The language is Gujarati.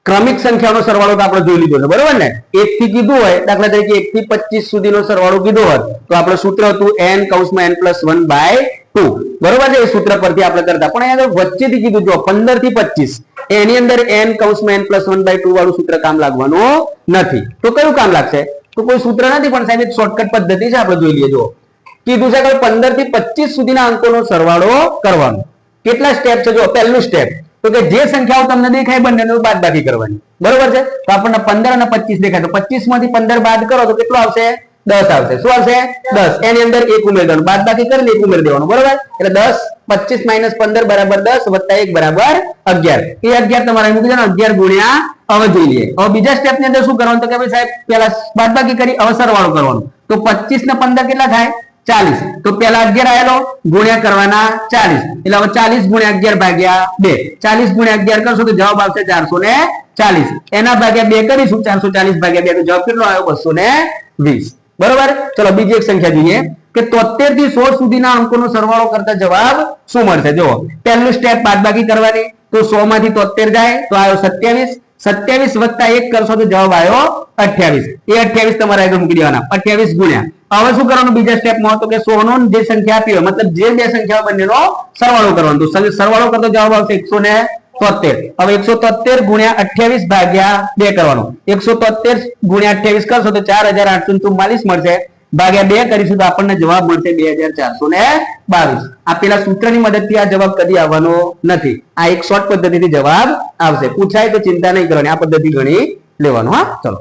ક્રમિક સંખ્યાનો સરવાળો તો આપણે જોઈ લીધો છે, બરોબર ને? 1 થી કીધું હોય, દાખલા તરીકે 1 થી 25 સુધીનો સરવાળો કીધો હોય તો આપણું સૂત્ર હતું n(n+1/2), બરોબર છે? એ સૂત્ર પરથી આપણે કરતા. પણ અહીંયા વચ્ચેથી કીધું જો 15 થી 25, એની અંદર n(n+1/2) વાળું સૂત્ર કામ લાગવાનું નથી. તો કયું કામ લાગશે? તો કોઈ સૂત્ર નથી, પણ સાહેબ એક શોર્ટકટ પદ્ધતિ છે, આપણે જોઈ લઈએ. જો કીધું છે કે 15 થી 25 સુધીના અંકોનો સરવાળો કરવાનો. કેટલા સ્ટેપ છે? જો પહેલું સ્ટેપ તો કે જે સંખ્યાઓ તમને દેખાય બંનેનો બાદબાકી કરવાની, બરોબર છે? તો આપણને 15 અને 25 દેખાય તો 25 માંથી 15 બાદ કરો તો કેટલો આવશે? 10 આવશે. શું આવશે? 10. એની અંદર 1 ઉમેરી દેવાનું, બાદબાકી કરીને 1 ઉમેરી દેવાનું, બરોબર? એટલે 10 25 - 15 = 10 + 1 = 11. એ 11 તમારે મૂકી દેવાનું. 11 ગુણ્યા હવે જોઈ લઈએ. હવે બીજા સ્ટેપ ની અંદર શું કરવાનું? તો કે ભાઈ સાહેબ પહેલા બાદબાકી કરી હવે સરવાળો કરવાનો. તો 25 ને 15 કેટલા થાય? 40. તો પેલા 11 આયેલો ગુણ્યા કરવાના 40. એટલે હવે 40 × 11 ભાગ્યા 2. 40 × 11 કરશો તો જવાબ આવશે 440. એના ભાગ્યા 2 કરીશું. 440 ભાગ્યા 2 તો જવાબ કેટલો આવ્યો? 220. બરોબર? ચલો બીજી એક સંખ્યા જોઈએ કે 73 થી 100 સુધીના અંકોનો સરવાળો કરતા જવાબ શું મળશે? જો પહેલું સ્ટેપ બાદબાકી કરવાની. તો 100 માંથી 73 જાય તો આવ્યો 27. 27 વત્તા 1 કરશો તો જવાબ આવ્યો 28. એ 28 તમારે આગળ મૂકી દેવાના. 28 ગુણ્યા હવે શું કરવાનું બીજા સ્ટેપમાં? તો કે 100 નો જે સંખ્યા આપી હોય, મતલબ જે બે સંખ્યાઓ બંનેનો સરવાળો કરવાનો. તો સરવાળો કરતો જવાબ આવશે 173. હવે 173 ગુણ્યા 28 ભાગ્યા 2 કરવાનો. 173 ગુણ્યા 28 કરશો તો 4844 મળશે. ભાગ્યા 2 કરીશું તો આપણને જવાબ મળશે 2422. આ પેલા સૂત્રની મદદથી આ જવાબ કદી આવવાનો નથી. આ એક શોર્ટ પદ્ધતિથી જવાબ આવશે. પૂછાય તો ચિંતા નહીં કરવાની, આ પદ્ધતિ ગણી લેવાનું. હા, ચલો.